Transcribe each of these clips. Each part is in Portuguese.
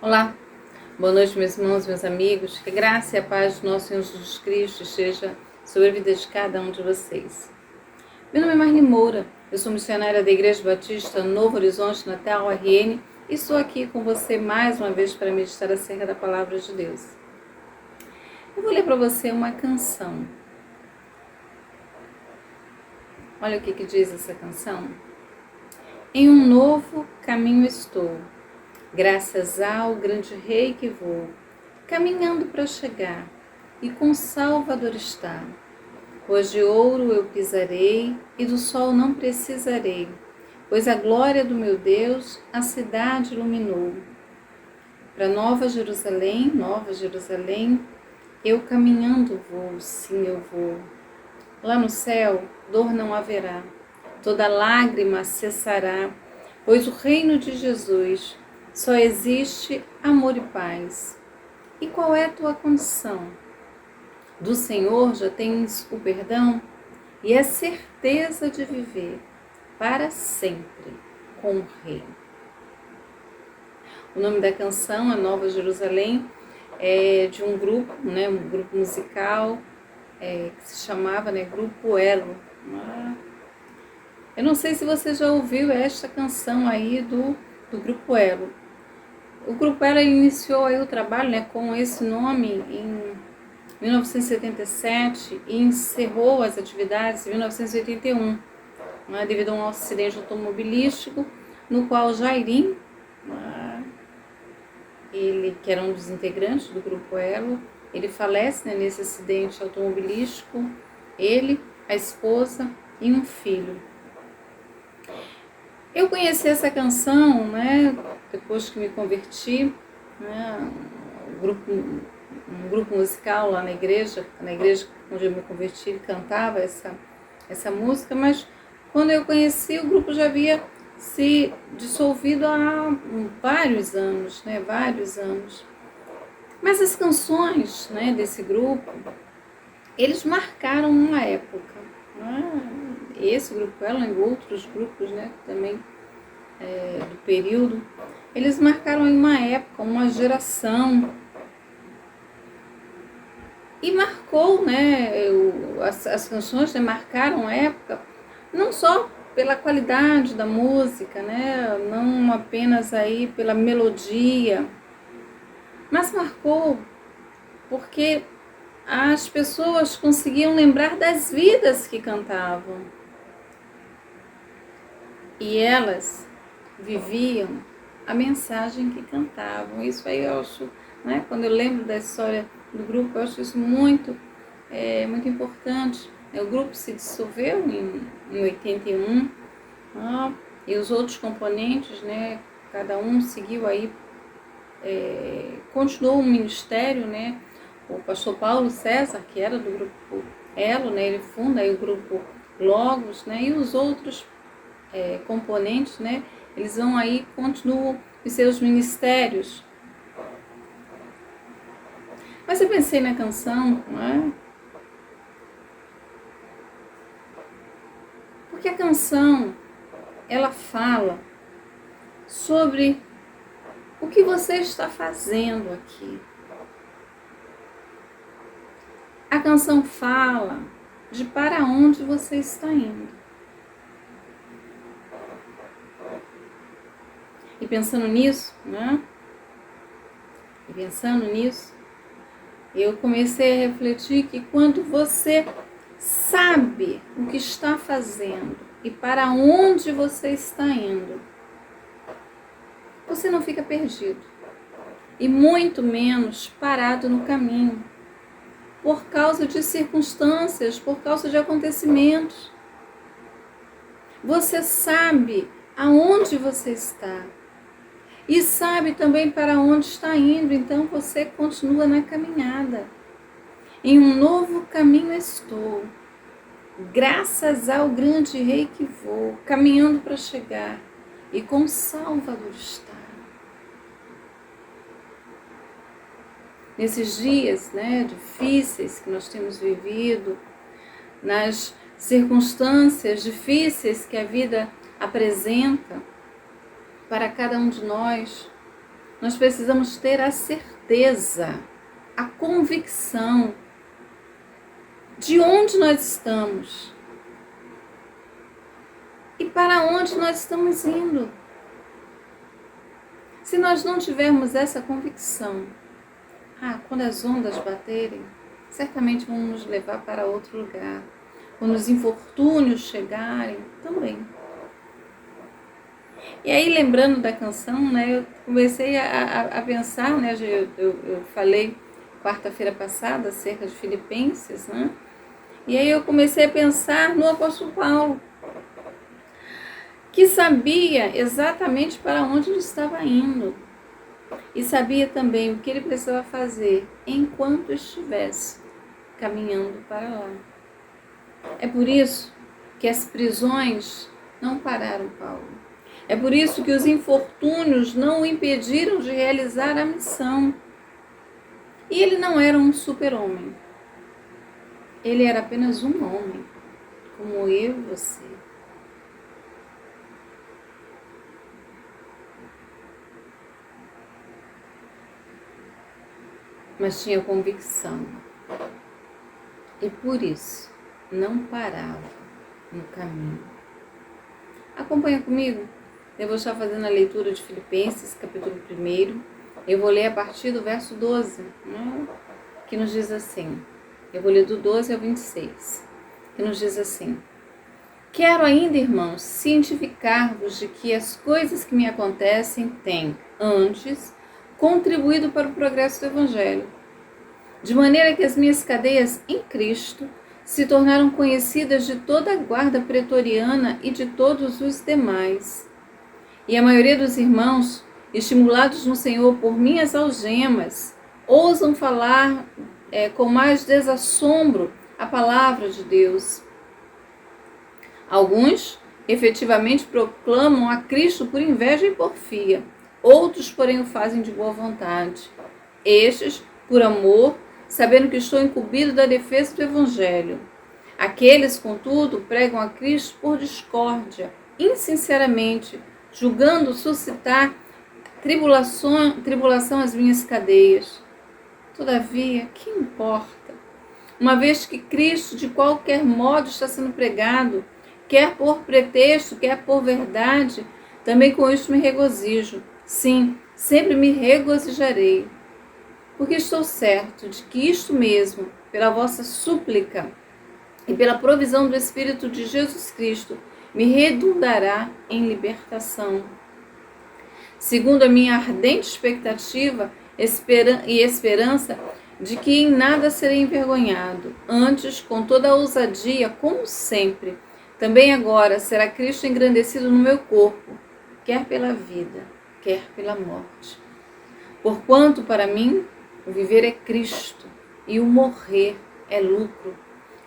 Olá, boa noite, meus irmãos, meus amigos. Que a graça e a paz do nosso Senhor Jesus Cristo esteja sobre a vida de cada um de vocês. Meu nome é Marli Moura, eu sou missionária da Igreja Batista Novo Horizonte, Natal, RN, e estou aqui com você mais uma vez para meditar acerca da Palavra de Deus. Eu vou ler para você uma canção. Olha o que diz essa canção. Em um novo caminho estou, graças ao grande Rei que vou, caminhando para chegar, e com Salvador está. Pois de ouro eu pisarei, e do sol não precisarei, pois a glória do meu Deus a cidade iluminou. Para Nova Jerusalém, eu caminhando vou, sim eu vou. Lá no céu, dor não haverá, toda lágrima cessará, pois o reino de Jesus só existe amor e paz. E qual é a tua condição? Do Senhor já tens o perdão e a certeza de viver para sempre com o Rei. O nome da canção é Nova Jerusalém, é de um grupo, um grupo musical que se chamava Grupo Elo. Eu não sei se você já ouviu esta canção aí do Grupo Elo. O Grupo Elo iniciou aí o trabalho com esse nome em 1977 e encerrou as atividades em 1981, devido a um acidente automobilístico no qual Jairim, ele que era um dos integrantes do Grupo Elo, ele falece nesse acidente automobilístico, ele, a esposa e um filho. Eu conheci essa canção, depois que me converti, um grupo musical lá na igreja onde eu me converti, ele cantava essa música, mas quando eu conheci, o grupo já havia se dissolvido há vários anos. Mas as canções desse grupo, eles marcaram uma época. Esse grupo, e outros grupos também do período, eles marcaram uma época, uma geração. E marcou, as canções marcaram a época, não só pela qualidade da música, não apenas aí pela melodia, mas marcou porque as pessoas conseguiam lembrar das vidas que cantavam. E elas viviam a mensagem que cantavam. Isso aí eu acho, quando eu lembro da história do grupo, eu acho isso muito importante. O grupo se dissolveu em 81, e os outros componentes, cada um seguiu aí, continuou o ministério, o pastor Paulo César, que era do grupo Elo, ele funda aí o grupo Logos, e os outros componentes, eles vão aí, continuam os seus ministérios. Mas eu pensei na canção, porque a canção, ela fala sobre o que você está fazendo aqui. A canção fala de para onde você está indo. E pensando nisso, eu comecei a refletir que quando você sabe o que está fazendo e para onde você está indo, você não fica perdido e muito menos parado no caminho por causa de circunstâncias, por causa de acontecimentos. Você sabe aonde você está e sabe também para onde está indo, então você continua na caminhada. Em um novo caminho estou, graças ao grande Rei que vou, caminhando para chegar, e com Salvador está. Nesses dias difíceis que nós temos vivido, nas circunstâncias difíceis que a vida apresenta para cada um de nós, nós precisamos ter a certeza, a convicção de onde nós estamos e para onde nós estamos indo. Se nós não tivermos essa convicção, quando as ondas baterem, certamente vão nos levar para outro lugar. Quando os infortúnios chegarem, também. E aí, lembrando da canção, né, eu comecei a pensar, né, eu falei quarta-feira passada acerca de Filipenses, né, e aí eu comecei a pensar no apóstolo Paulo, que sabia exatamente para onde ele estava indo e sabia também o que ele precisava fazer enquanto estivesse caminhando para lá. É por isso que as prisões não pararam Paulo. É por isso que os infortúnios não o impediram de realizar a missão. E ele não era um super-homem. Ele era apenas um homem, como eu e você. Mas tinha convicção. E por isso não parava no caminho. Acompanha comigo. Eu vou estar fazendo a leitura de Filipenses, capítulo 1. Eu vou ler a partir do verso 12, né, que nos diz assim. Eu vou ler do 12 ao 26, que nos diz assim. Quero ainda, irmãos, cientificar-vos de que as coisas que me acontecem têm, antes, contribuído para o progresso do Evangelho, de maneira que as minhas cadeias em Cristo se tornaram conhecidas de toda a guarda pretoriana e de todos os demais. E a maioria dos irmãos, estimulados no Senhor por minhas algemas, ousam falar com mais desassombro a palavra de Deus. Alguns efetivamente proclamam a Cristo por inveja e porfia, outros, porém, o fazem de boa vontade. Estes, por amor, sabendo que estou incumbido da defesa do Evangelho. Aqueles, contudo, pregam a Cristo por discórdia, insinceramente, julgando suscitar tribulação às minhas cadeias. Todavia, que importa? Uma vez que Cristo, de qualquer modo, está sendo pregado, quer por pretexto, quer por verdade, também com isso me regozijo. Sim, sempre me regozijarei. Porque estou certo de que isto mesmo, pela vossa súplica e pela provisão do Espírito de Jesus Cristo, me redundará em libertação. Segundo a minha ardente expectativa e esperança de que em nada serei envergonhado, antes, com toda a ousadia, como sempre, também agora será Cristo engrandecido no meu corpo, quer pela vida, quer pela morte. Porquanto, para mim, o viver é Cristo e o morrer é lucro.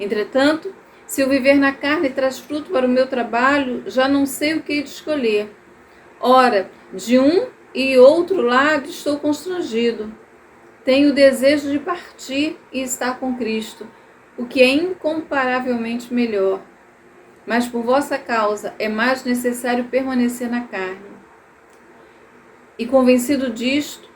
Entretanto, se o viver na carne traz fruto para o meu trabalho, já não sei o que escolher. Ora, de um e outro lado estou constrangido. Tenho o desejo de partir e estar com Cristo, o que é incomparavelmente melhor. Mas por vossa causa é mais necessário permanecer na carne. E convencido disto,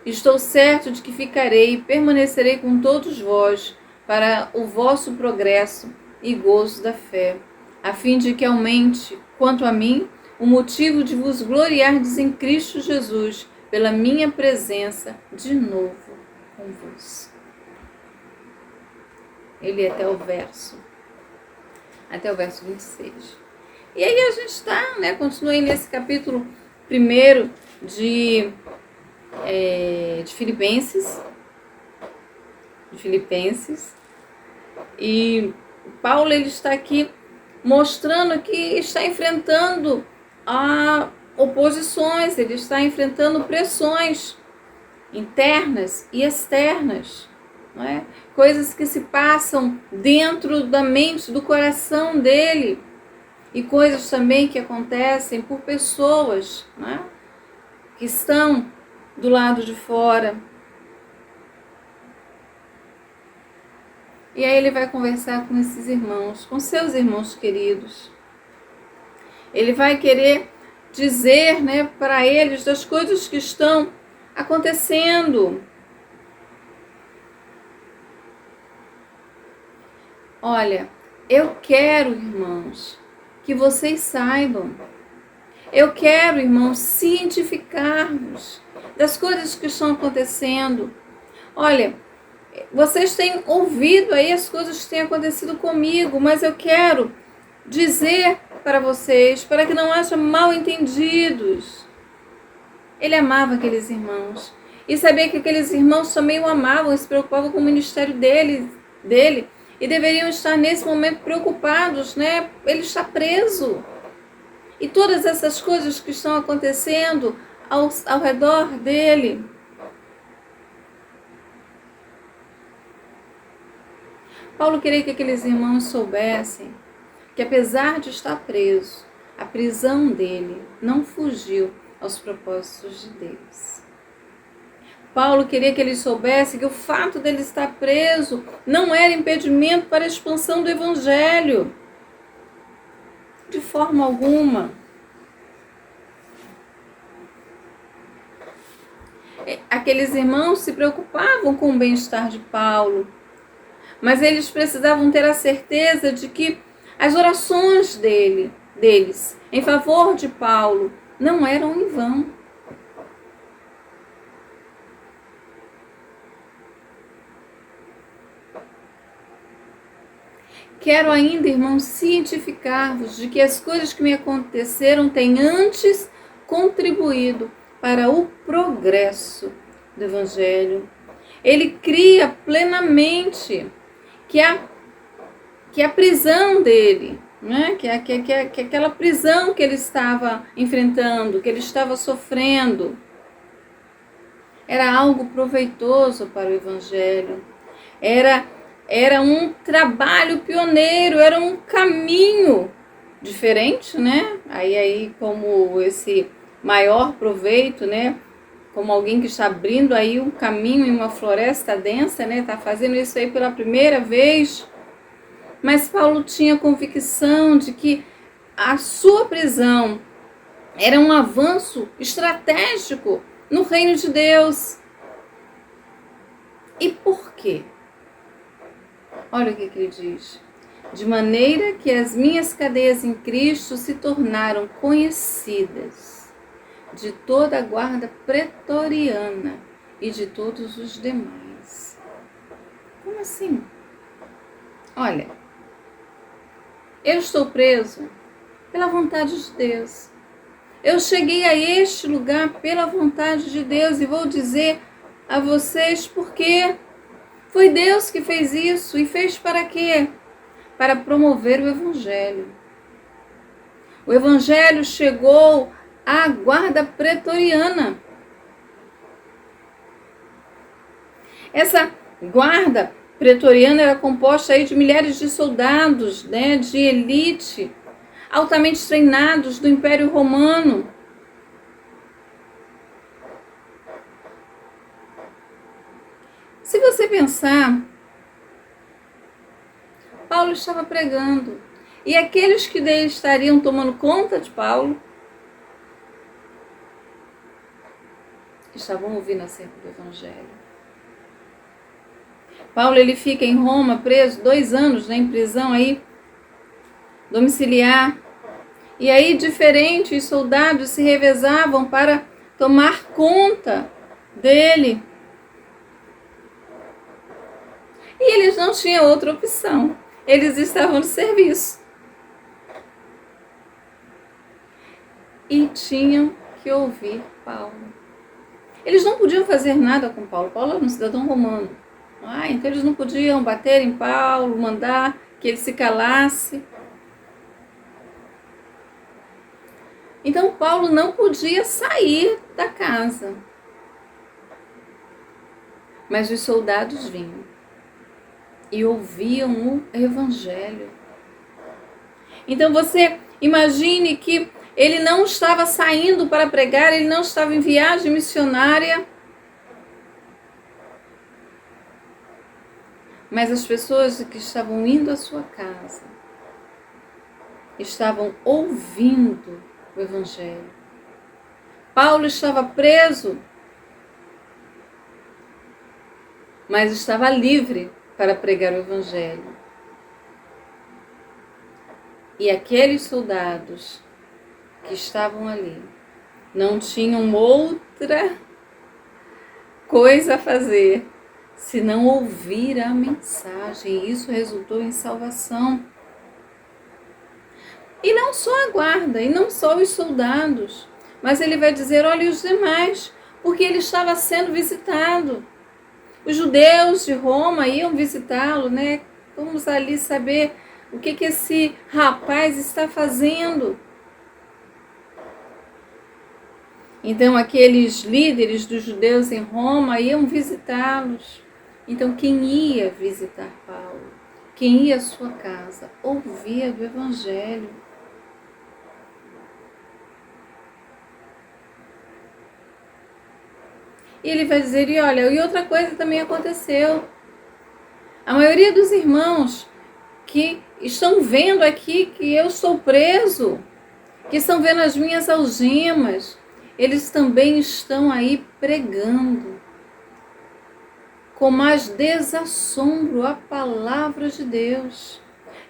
estou certo de que ficarei e permanecerei com todos vós para o vosso progresso e gozo da fé, a fim de que aumente, quanto a mim, o motivo de vos gloriardes em Cristo Jesus, pela minha presença de novo convosco. Ele até o verso 26. E aí a gente está, né, continua aí nesse capítulo 1 de Filipenses. E Paulo, ele está aqui mostrando que está enfrentando oposições, ele está enfrentando pressões internas e externas, não é? Coisas que se passam dentro da mente, do coração dele, e coisas também que acontecem por pessoas, não é? Que estão do lado de fora. E aí ele vai conversar com esses irmãos, com seus irmãos queridos. Ele vai querer dizer, né, para eles das coisas que estão acontecendo. Olha, eu quero, irmãos, que vocês saibam. Eu quero, irmãos, cientificar-vos das coisas que estão acontecendo. Olha, vocês têm ouvido aí as coisas que têm acontecido comigo, mas eu quero dizer para vocês, para que não haja mal entendidos. Ele amava aqueles irmãos e sabia que aqueles irmãos também o amavam e se preocupavam com o ministério dele e deveriam estar nesse momento preocupados, né? Ele está preso. E todas essas coisas que estão acontecendo ao redor dele. Paulo queria que aqueles irmãos soubessem que, apesar de estar preso, a prisão dele não fugiu aos propósitos de Deus. Paulo queria que eles soubessem que o fato dele estar preso não era impedimento para a expansão do evangelho. De forma alguma. Aqueles irmãos se preocupavam com o bem-estar de Paulo, mas eles precisavam ter a certeza de que as orações deles em favor de Paulo não eram em vão. Quero ainda, irmãos, cientificar-vos de que as coisas que me aconteceram têm antes contribuído para o progresso do Evangelho. Ele cria plenamente que a prisão dele, né? que aquela prisão que ele estava enfrentando, que ele estava sofrendo, era algo proveitoso para o Evangelho. Era um trabalho pioneiro, era um caminho diferente, né? Aí como esse maior proveito, né? Como alguém que está abrindo aí um caminho em uma floresta densa, né? Está fazendo isso aí pela primeira vez. Mas Paulo tinha convicção de que a sua prisão era um avanço estratégico no reino de Deus. E por quê? Olha o que ele diz. De maneira que as minhas cadeias em Cristo se tornaram conhecidas de toda a guarda pretoriana e de todos os demais. Como assim? Olha, eu estou preso pela vontade de Deus. Eu cheguei a este lugar pela vontade de Deus e vou dizer a vocês por quê. Foi Deus que fez isso e fez para quê? Para promover o Evangelho. O Evangelho chegou à guarda pretoriana. Essa guarda pretoriana era composta aí de milhares de soldados, né, de elite, altamente treinados do Império Romano. Se você pensar, Paulo estava pregando. E aqueles que dele estariam tomando conta de Paulo estavam ouvindo acerca do Evangelho. Paulo ele fica em Roma preso 2 anos, né, em prisão aí, domiciliar. E aí diferentes soldados se revezavam para tomar conta dele. E eles não tinham outra opção. Eles estavam no serviço. E tinham que ouvir Paulo. Eles não podiam fazer nada com Paulo. Paulo era um cidadão romano. Então eles não podiam bater em Paulo, mandar que ele se calasse. Então Paulo não podia sair da casa. Mas os soldados vinham e ouviam o Evangelho. Então você imagine que ele não estava saindo para pregar, ele não estava em viagem missionária. Mas as pessoas que estavam indo à sua casa estavam ouvindo o Evangelho. Paulo estava preso mas estava livre para pregar o Evangelho. E aqueles soldados que estavam ali não tinham outra coisa a fazer senão ouvir a mensagem. Isso resultou em salvação. E não só a guarda, e não só os soldados, mas ele vai dizer, olha, os demais, porque ele estava sendo visitado. Os judeus de Roma iam visitá-lo, né? Vamos ali saber o que esse rapaz está fazendo. Então, aqueles líderes dos judeus em Roma iam visitá-los. Então, quem ia visitar Paulo? Quem ia à sua casa? Ouvia do Evangelho. E ele vai dizer, e olha, e outra coisa também aconteceu. A maioria dos irmãos que estão vendo aqui que eu estou preso, que estão vendo as minhas algemas, eles também estão aí pregando com mais desassombro a palavra de Deus.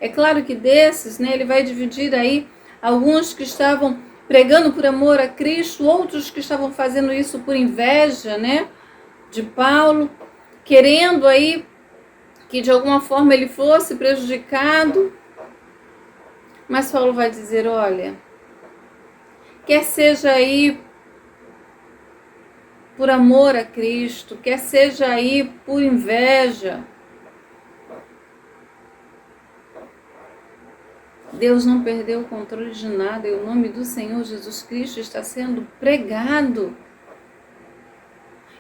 É claro que desses, né, ele vai dividir aí alguns que estavam pregando por amor a Cristo, outros que estavam fazendo isso por inveja, né, de Paulo, querendo aí que de alguma forma ele fosse prejudicado. Mas Paulo vai dizer, olha, quer seja aí por amor a Cristo, quer seja aí por inveja, Deus não perdeu o controle de nada e o nome do Senhor Jesus Cristo está sendo pregado,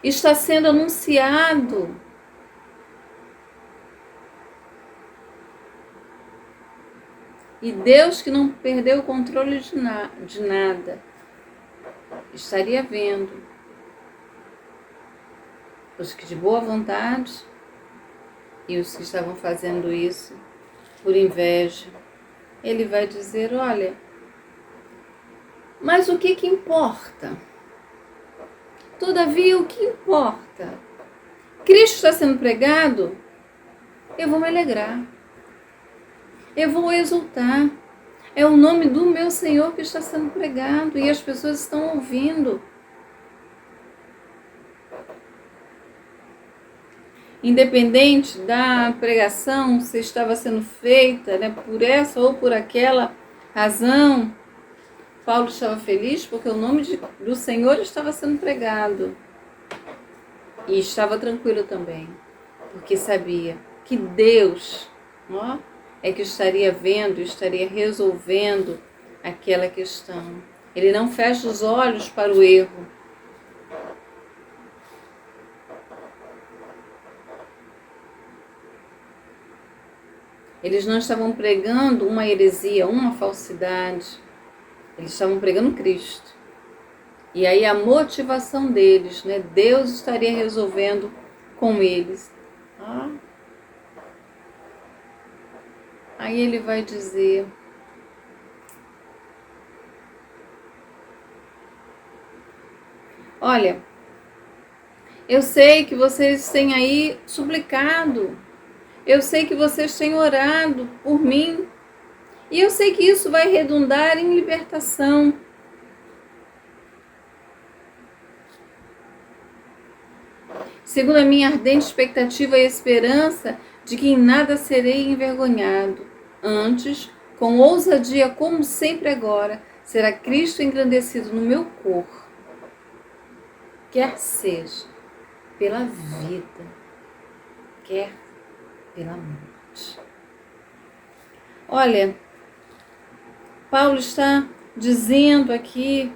está sendo anunciado. E Deus, que não perdeu o controle de nada, estaria vendo os que de boa vontade e os que estavam fazendo isso por inveja. Ele vai dizer, olha, mas o que importa? Todavia, o que importa? Cristo está sendo pregado, eu vou me alegrar, eu vou exultar. É o nome do meu Senhor que está sendo pregado e as pessoas estão ouvindo. Independente da pregação, se estava sendo feita, né, por essa ou por aquela razão, Paulo estava feliz porque o nome do Senhor estava sendo pregado. E estava tranquilo também, porque sabia que Deus, é que estaria vendo, estaria resolvendo aquela questão. Ele não fecha os olhos para o erro. Eles não estavam pregando uma heresia, uma falsidade. Eles estavam pregando Cristo. E aí a motivação deles, né? Deus estaria resolvendo com eles. Aí ele vai dizer, olha, eu sei que vocês têm aí suplicado, eu sei que vocês têm orado por mim, e eu sei que isso vai redundar em libertação. Segundo a minha ardente expectativa e esperança de que em nada serei envergonhado. Antes, com ousadia, como sempre agora, será Cristo engrandecido no meu corpo, quer seja pela vida, quer pela morte. Olha, Paulo está dizendo aqui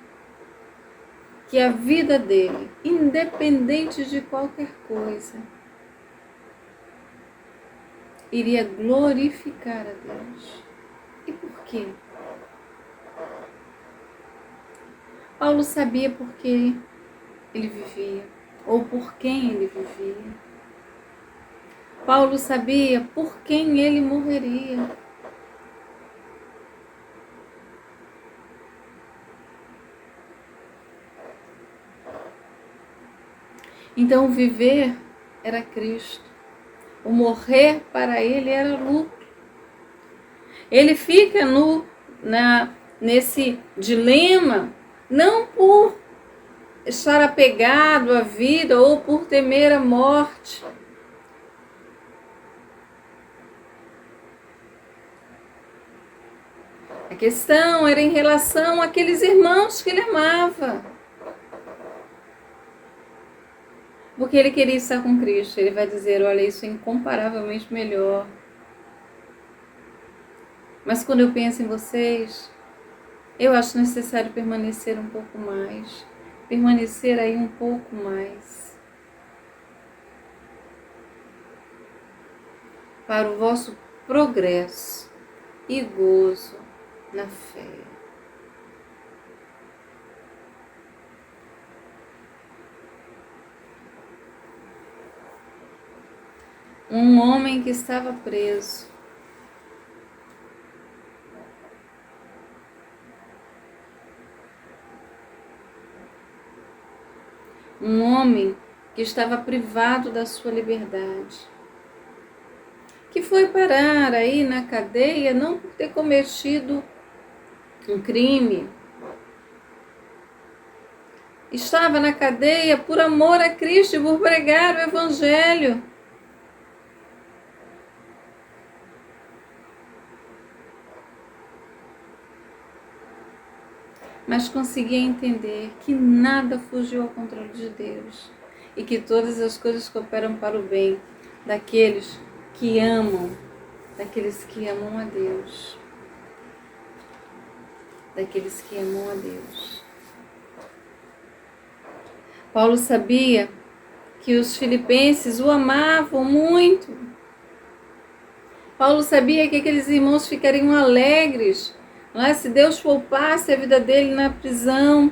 que a vida dele, independente de qualquer coisa, iria glorificar a Deus. E por quê? Paulo sabia por que ele vivia, ou por quem ele vivia. Paulo sabia por quem ele morreria. Então, viver era Cristo. O morrer para ele era lucro. Ele fica nesse dilema, não por estar apegado à vida ou por temer a morte. A questão era em relação àqueles irmãos que ele amava. Porque ele queria estar com Cristo. Ele vai dizer, olha, isso é incomparavelmente melhor. Mas quando eu penso em vocês, eu acho necessário permanecer um pouco mais. Permanecer aí um pouco mais. Para o vosso progresso e gozo na fé. Um homem que estava preso. Um homem que estava privado da sua liberdade. Que foi parar aí na cadeia não por ter cometido um crime. Estava na cadeia por amor a Cristo e por pregar o Evangelho. Mas conseguia entender que nada fugiu ao controle de Deus e que todas as coisas cooperam para o bem daqueles que amam a Deus. Daqueles que amam a Deus. Paulo sabia que os filipenses o amavam muito. Paulo sabia que aqueles irmãos ficariam alegres, não é? Se Deus poupasse a vida dele na prisão.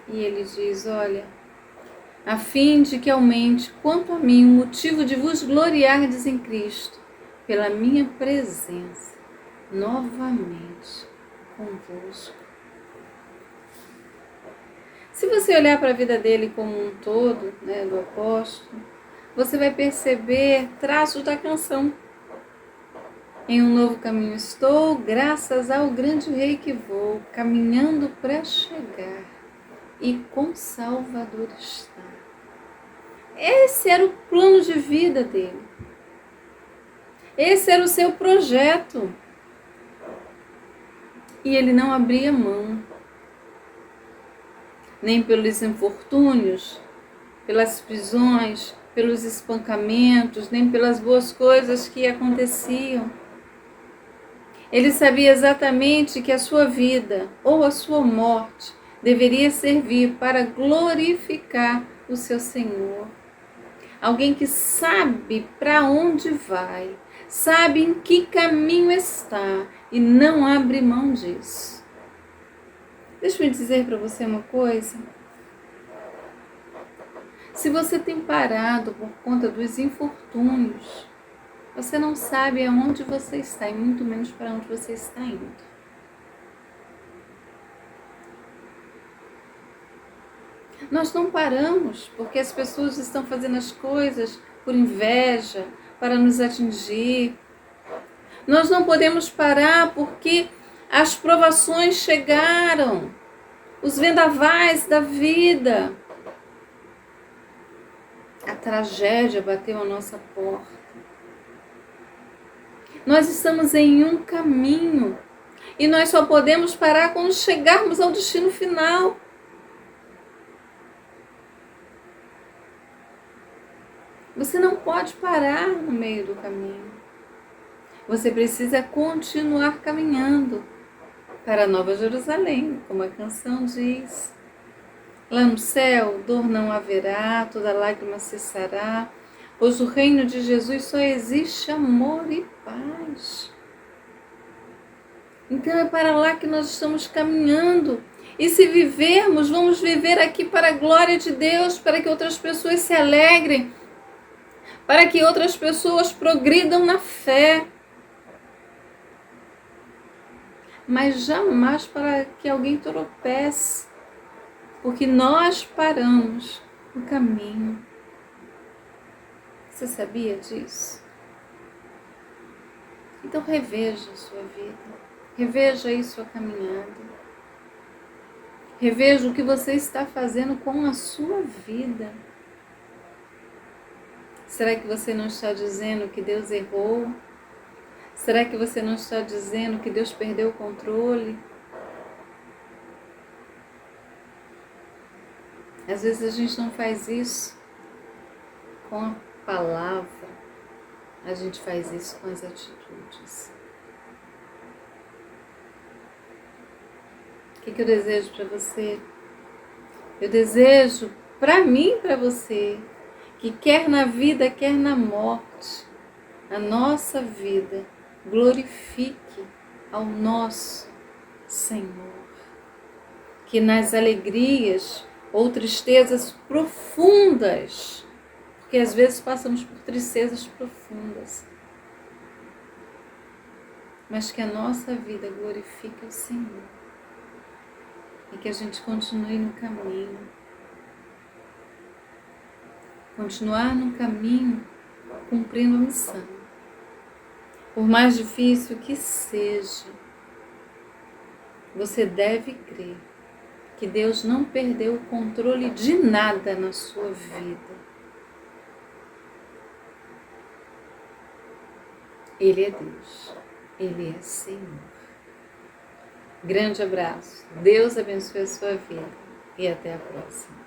E ele diz, olha, a fim de que aumente quanto a mim o motivo de vos gloriardes em Cristo, pela minha presença novamente convosco. Se você olhar para a vida dele como um todo, né, do apóstolo, você vai perceber traços da canção. Em um novo caminho estou, graças ao grande rei que vou, caminhando para chegar, e com Salvador está. Esse era o plano de vida dele. Esse era o seu projeto. E ele não abria mão, nem pelos infortúnios, pelas prisões, pelos espancamentos, nem pelas boas coisas que aconteciam. Ele sabia exatamente que a sua vida ou a sua morte deveria servir para glorificar o seu Senhor. Alguém que sabe para onde vai, sabe em que caminho está e não abre mão disso. Deixa eu dizer para você uma coisa. Se você tem parado por conta dos infortúnios, você não sabe aonde você está e muito menos para onde você está indo. Nós não paramos porque as pessoas estão fazendo as coisas por inveja, para nos atingir. Nós não podemos parar porque as provações chegaram, os vendavais da vida. A tragédia bateu à nossa porta. Nós estamos em um caminho e nós só podemos parar quando chegarmos ao destino final. Você não pode parar no meio do caminho. Você precisa continuar caminhando para a Nova Jerusalém, como a canção diz. Lá no céu, dor não haverá, toda lágrima cessará, pois o reino de Jesus só existe amor e paz. Então é para lá que nós estamos caminhando. E se vivermos, vamos viver aqui para a glória de Deus, para que outras pessoas se alegrem, para que outras pessoas progridam na fé. mas jamais para que alguém tropece, porque nós paramos no caminho. Você sabia disso? Então reveja a sua vida, reveja aí sua caminhada, reveja o que você está fazendo com a sua vida. Será que você não está dizendo que Deus errou? Será que você não está dizendo que Deus perdeu o controle? Às vezes a gente não faz isso com a palavra, a gente faz isso com as atitudes. O que eu desejo para você? Eu desejo para mim e para você, que quer na vida, quer na morte, a nossa vida glorifique ao nosso Senhor. Que nas alegrias ou tristezas profundas, porque às vezes passamos por tristezas profundas, mas que a nossa vida glorifique ao Senhor e que a gente continue no caminho. Continuar no caminho, cumprindo a missão. Por mais difícil que seja, você deve crer que Deus não perdeu o controle de nada na sua vida. Ele é Deus, Ele é Senhor. Grande abraço, Deus abençoe a sua vida e até a próxima.